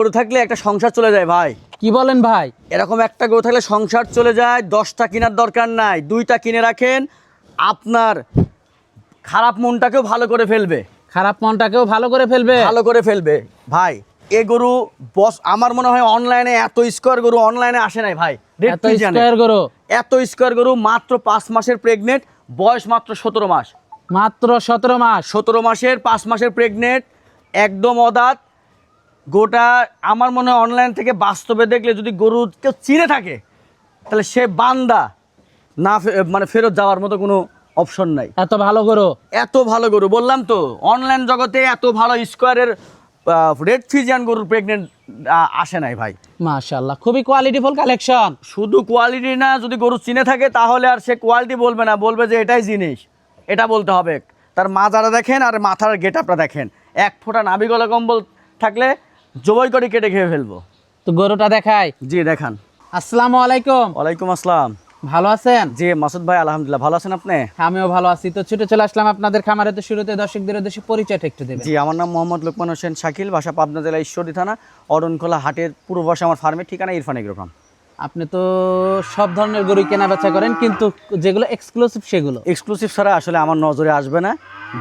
গরু থাকলে একটা সংসার চলে যায় ভাই। কি বলেন ভাই? এরকম একটা গরু থাকলে সংসার চলে যায়, 10টা কেনার দরকার নাই, 2টা কিনে রাখেন, আপনার খারাপ মনটাকেও ভালো করে ফেলবে। খারাপ মনটাকেও ভালো করে ফেলবে। ভালো করে ফেলবে ভাই। এ গরু বস আমার মনে হয় অনলাইনে এত স্কোয়ার গরু অনলাইনে আসে নাই ভাই। এত স্কয়ার গরু, এত স্কোয়ার গরু মাত্র 5 মাসের প্রেগনেন্ট, বয়স মাত্র 17 মাস। মাত্র 17 মাস। 17 মাসের 5 মাসের প্রেগনেন্ট, একদম অদাঁত গোটা। আমার মনে হয় অনলাইন থেকে বাস্তবে দেখলে যদি গরু কেউ চিনে থাকে তাহলে সে বান্দা না, মানে ফেরত যাওয়ার মতো কোনো অপশন নাই। এত ভালো গরু, এত ভালো গরু বললাম তো, অনলাইন জগতে এত ভালো স্কোয়ারের রেড ফিজিয়ান গরুর প্রেগনেন্ট আসে নাই ভাই। মাশাআল্লাহ, খুবই কোয়ালিটিফুল কালেকশন। শুধু কোয়ালিটি না, যদি গরু চিনে থাকে তাহলে আর সে কোয়ালিটি বলবে না, বলবে যে এটাই জিনিস, এটা বলতে হবে। তার মাজারা দেখেন আর মাথার গেট আপটা দেখেন, 1 ফোঁটা নাভি গলা কম্বল থাকলে জবই করে কেটে খেয়ে ফেলবো। তো গরুটা দেখাই। জি দেখান। আসসালামু আলাইকুম। ওয়ালাইকুম আসসালাম। ভালো আছেন? জি মাসুদ ভাই, আলহামদুলিল্লাহ ভালো আছেন আপনি? আমিও ভালো আছি। তো ছুটে চলে আসলাম আপনাদের খামারে। তো শুরুতে দর্শকদের উদ্দেশ্যে পরিচয়টা একটু দেবেন। জি, আমার নাম মোহাম্মদ লোকমান হোসেন শাকিল, বাসা পাবনা জেলা ঈশ্বরদী থানা অরণখোলা হাটের পূর্ব পাশে আমার ফার্মের ঠিকানা ইরফান এগ্রো ফার্ম। আপনি তো সব ধরনের গরু কেনা বেচা করেন, কিন্তু যেগুলো এক্সক্লুসিভ সেগুলো। এক্সক্লুসিভ ছাড়া আসলে আমার নজরে আসবে না,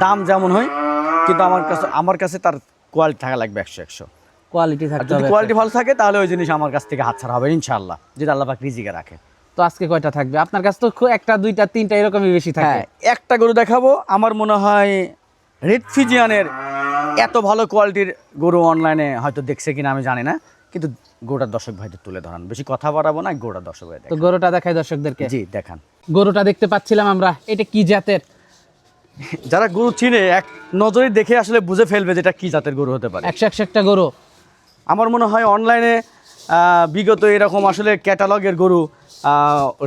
দাম যেমন হয়, কিন্তু আমার কাছে তার কোয়ালিটি থাকা লাগবে 100-100। কোয়ালিটি আর থাকতে যদি হবে। কোয়ালিটি ভালো থাকে তাহলে ওই জিনিস আমার কাছ থেকে হাতছাড়া হবে ইনশাআল্লাহ, যদি আল্লাহ পাক রিজিকে রাখে। তো আজকে কয়টা থাকবে আপনার কাছে? তো একটা, দুইটা, তিনটা এরকমই বেশি থাকে। হ্যাঁ, একটা গরু দেখাবো। আমার মনে হয় রেড ফিজিয়ানের এত ভালো কোয়ালিটির গরু অনলাইনে হয়তো দেখছে কিনা আমি জানি না, কিন্তু গরুটার দর্শক ভাইদের তুলে ধরান, বেশি কথা বাড়াবো না, গরুটার দর্শক ভাই তো গরুটা দেখাই দর্শকদেরকে। জি দেখান। গরুটা দেখতে পাচ্ছিলাম আমরা, এটা কি জাতের? যারা গরু চিনে এক নজরে দেখে আসলে বুঝে ফেলবে যেটা কি জাতের গরু হতে পারে। 100 একটা গরু। আমার মনে হয় অনলাইনে বিগত এরকম আসলে ক্যাটালগের গরু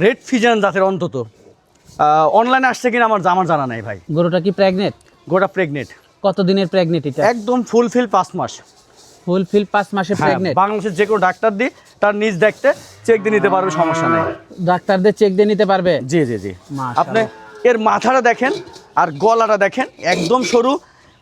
রেড ফিজিয়ান জাতের অন্তত অনলাইনে আসছে কিনা আমার জানা নাই ভাই। গরুটা কি প্রেগনেন্ট? গরুটা প্রেগনেন্ট। কত দিনের প্রেগনেন্ট এটা? একদম ফুলফিল 5 মাস। ফুলফিল 5 মাসের প্রেগনেন্ট। বাংলাদেশের যে কোনো ডাক্তার দিয়ে তার নিজ দেখতে চেক দিয়ে নিতে পারবে, সমস্যা নেই। ডাক্তারদের চেক দিয়ে নিতে পারবে? জি জি জি। মাশাআল্লাহ। আপনি এর মাথাটা দেখেন আর গলাটা দেখেন, একদম সরু।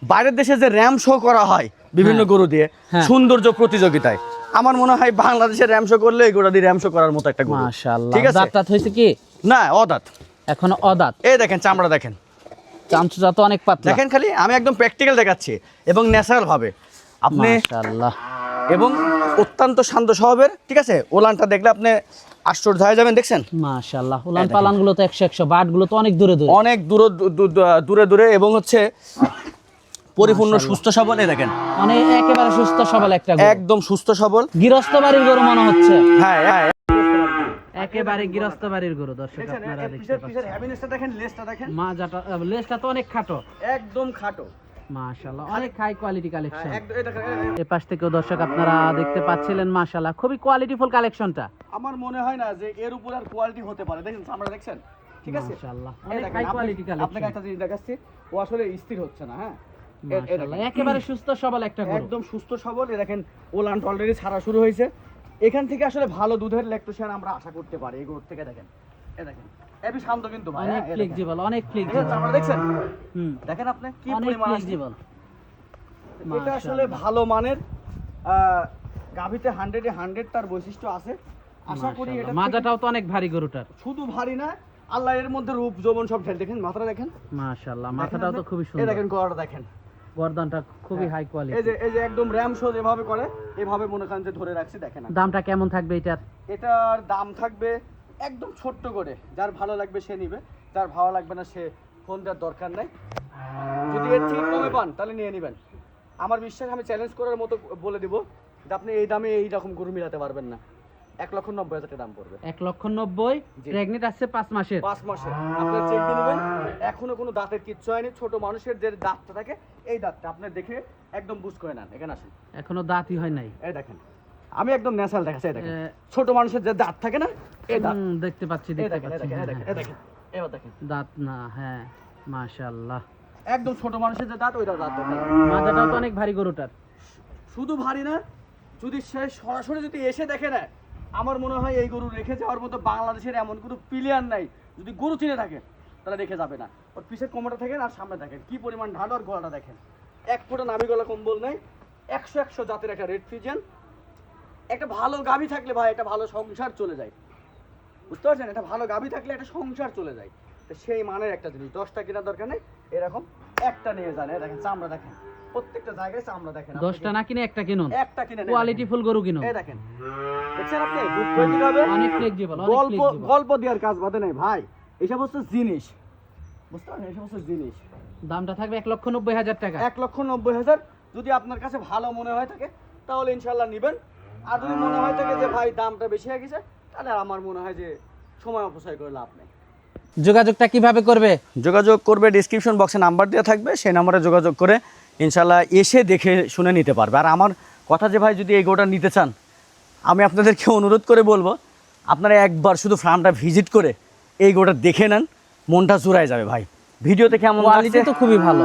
বাইরের দেশে যে র্যাম শো করা হয় বিভিন্ন গরু দিয়ে সৌন্দর্য প্রতিযোগিতায়, আমার মনে হয় বাংলাদেশের র্যাম শো করলে এই গরুটা দিয়ে র্যাম শো করার মতো একটা গরু। মাশাআল্লাহ। ঠিক আছে। দাঁত হইছে কি? না, অদাঁত এখনো অদাঁত। এই দেখেন চামড়া দেখেন, চামচুটা তো অনেক পাতলা। দেখেন খালি, আমি একদম প্র্যাকটিক্যাল দেখাচ্ছি এবং ন্যাচারাল ভাবে আপনি, মাশাআল্লাহ। এবং অত্যন্ত শান্ত স্বভাবের। ঠিক আছে, ওলানটা দেখলে আপনি আশ্চর্য হয়ে যাবেন। দেখছেন মাশাআল্লাহ, উলান পালান গুলো তো 100 বাট গুলো তো অনেক দূরে দূরে, অনেক দূরে দূরে এবং হচ্ছে পরিপূর্ণ সুস্থ সবল। এই দেখেন মানে একেবারে সুস্থ সবল একটা গরু। একদম সুস্থ সবল। গৃহস্থ বাড়ির গরু মনে হচ্ছে। হ্যাঁ হ্যাঁ, একেবারে গৃহস্থ বাড়ির গরু। দর্শক আপনারা দেখতে পাচ্ছেন, হ্যাভিনেসটা দেখেন, লেজটা দেখেন, মাজাটা, লেজটা তো অনেক খাটো। একদম খাটো। মাশাআল্লাহ, অনেক হাই কোয়ালিটি কালেকশন। একদম এই দেখেন, এই পাশ থেকেও দর্শক আপনারা দেখতে পাচ্ছিলেন, মাশাআল্লাহ খুবই কোয়ালিটিফুল কালেকশনটা। আমার মনে হয় না যে এর উপর আর কোয়ালিটি হতে পারে। দেখেন আমরা দেখছেন, ঠিক আছে, মাশাআল্লাহ এই অনেক দেখেন, হাই কোয়ালিটি আপনাকে কালেকশন। একটা জিনিস দেখাচ্ছি, ও আসলে স্থির হচ্ছে না। হ্যাঁ, মাশাআল্লাহ একেবারে সুস্থ সবল একটা গরু। একদম সুস্থ সবল। এই দেখেন ওলানটা অলরেডি ছাড়া শুরু হয়েছে। এখান থেকে আসলে ভালো দুধের ল্যাকটোশন আমরা আশা করতে পারি এই গরুর থেকে। দেখেন, এই দেখেন, এবি শান্ত কিন্তু ভাই, অনেক ফ্লেক্সিবল, অনেক ফ্লেক্সিবল। আমরা দেখছেন, হুম, দেখেন আপনি কি অনেক পরিমাণ আছে। ফ্লেক্সিবল। এটা আসলে ভালো মানের গাভিতে 100 তার বৈশিষ্ট্য আছে। আশা করি এটা মাজাটাও তো অনেক ভারী গরুটার। শুধু ভারী না, আল্লাহ এর মধ্যে রূপ যৌবন সব ঢেল। দেখেন মাথাটা দেখেন, মাশাআল্লাহ মাথাটাও তো খুবই এই সুন্দর। দেখেন গলাটা দেখেন, গর্দনটা খুবই হাই কোয়ালিটি। এই যে একদম র্যাম শো যেভাবে করে এভাবে মনে করেন যে ধরে রাখছি। দেখেন দামটা কেমন থাকবে এটার? এটার দাম থাকবে একদম ছোট্ট করে, যার ভালো লাগবে সে নিবে, যার ভালো লাগবে না সে ফোন দেওয়ার দরকার নাই। যদি এর থেকে কমে পান তাহলে নিয়ে নেবেন। আমার বিশ্বাস, আমি চ্যালেঞ্জ করার মতো বলে দিব যে আপনি এই দামে এই রকম গরু মিলাতে পারবেন না। 1,90,000 দাম পড়বে। 1,90,000। প্রেগনেন্ট আছে 5 মাসের। 5 মাসের আপনার চেক দিয়ে নেবেন। এখনো কোনো দাঁতের কিচ্ছু হয়নি। ছোট মানুষের যে দাঁতটা থাকে এই দাঁতটা আপনি দেখে একদম বুঝ করে নেন। এখানে আসেন, এখনো দাঁতই হয় নাই। এই দেখেন, আমি একদম ন্যাচারাল দেখাচ্ছি। এই দেখেন ছোট মানুষের যে দাঁত থাকে না, এই দাঁত দেখতে পাচ্ছি, এই দেখতে দেখেন, এই পাচ্ছি। দেখেন, এই দেখেন, এই দেখেন, এবার দেখেন দাঁত না, হ্যাঁ মাশাআল্লাহ। একদম ছোট মানুষের যে দাঁত ওইটা দাঁত দেখেন। মাজাটাও তো অনেক ভারী গরুটার। শুধু ভারী না, যদি সে সরাসরি যদি এসে দেখে না, আমার মনে হয় এই গরু রেখে যাওয়ার মতো বাংলাদেশের এমন কোনো প্লেয়ার নাই। যদি গরু চিনে থাকে তাহলে রেখে যাবে না। ওর পিছের কোমরটা দেখেন আর সামনে দেখেন কি পরিমাণ ঢাল, আর গলাটা দেখেন, 1 ফোঁটা নাভি গলা কম্বল নেই। 100 জাতের একটা রেড ফিজিয়ান। একটা ভালো গাভী থাকলে ভাই একটা ভালো সংসার চলে যায়, বুঝতে পারছেন? একটা ভালো গাভী থাকলে একটা সংসার চলে যায়। তো সেই মানের একটা জিনিস, 10টা কেনার দরকার নেই, এরকম একটা নিয়ে যান। দেখেন চামড়া দেখেন, প্রত্যেকটা জায়গায় চামড়া দেখেন। 10টা না কিনে একটা কিনুন, একটা কিনে কোয়ালিটি ফুল গরু কিনুন। এই দেখেন, দেখছেন আপনি দুধ তৈরি হবে, অনেক ফ্লেক্সিবল, অনেক গল্প ফ্লেক্সিবল। গল্প দেওয়ার কাজ বাদে নাই ভাই, এই সমস্ত জিনিস, বুঝতে পারছেন? এই সমস্ত জিনিস দামটা থাকবে 1,90,000 টাকা। 1,90,000। যদি আপনার কাছে ভালো মনে হয় থাকে তাহলে ইনশাল্লাহ নেবেন। আর যদি মনে হয় থাকে যে ভাই দামটা বেশি হয়ে গেছে, তাহলে আমার মনে হয় যে সময় অপচয় করে লাভ নেই। যোগাযোগটা কিভাবে করবে? যোগাযোগ করবে, ডিসক্রিপশন বক্সে নাম্বার দেওয়া থাকবে, সেই নাম্বারে যোগাযোগ করে ইনশাল্লাহ এসে দেখে শুনে নিতে পারবে। আর আমার কথা যে ভাই যদি এই গরুটা নিতে চান, আমি আপনাদেরকে অনুরোধ করে বলবো আপনারা একবার শুধু ফার্মটা ভিজিট করে এই গরুটা দেখে নেন, মনটা জুড়ায় যাবে ভাই। ভিডিওতে কেমন কোয়ালিটি লাগছে, তো খুবই ভালো।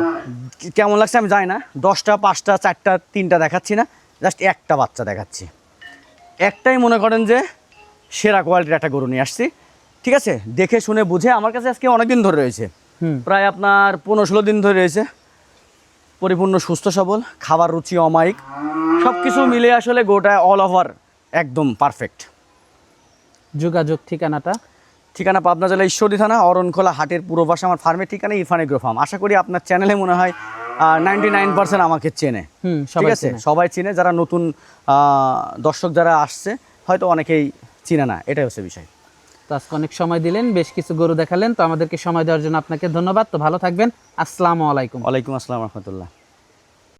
কেমন লাগছে আমি জানি না, 10টা 5টা 4টা 3টা দেখাচ্ছি না, জাস্ট একটা বাচ্চা দেখাচ্ছি। একটাই মনে করেন যে সেরা কোয়ালিটির একটা গরু নিয়ে আসছি, ঠিক আছে? দেখে শুনে বুঝে আমার কাছে আজকে অনেক দিন ধরে রয়েছে, প্রায় আপনার 15-16 দিন ধরে রয়েছে। পরিপূর্ণ সুস্থ সবল, খাবার রুচি অমায়িক, সব কিছু মিলে আসলে গোটা অল ওভার একদম পারফেক্ট। যোগাযোগ ঠিকানাটা? ঠিকানা পাবনা জেলা ঈশ্বরদী থানা অরণখোলা হাটের পূর্ব পাশে আমার ফার্মের ঠিকানা ইরফান এগ্রো ফার্ম। আশা করি আপনার চ্যানেলে মনে হয় 99% আমাকে চেনে, ঠিক আছে? সবাই চিনে, যারা নতুন দর্শক যারা আসছে হয়তো অনেকেই চিনে না, এটাই হচ্ছে বিষয়। তো আজকে অনেক সময় দিলেন, বেশ কিছু গরু দেখালেন, তো আমাদেরকে সময় দেওয়ার জন্য আপনাকে ধন্যবাদ। তো ভালো থাকবেন, আসসালামু আলাইকুম। ওয়ালাইকুম আসসালাম রহমতুল্লাহ।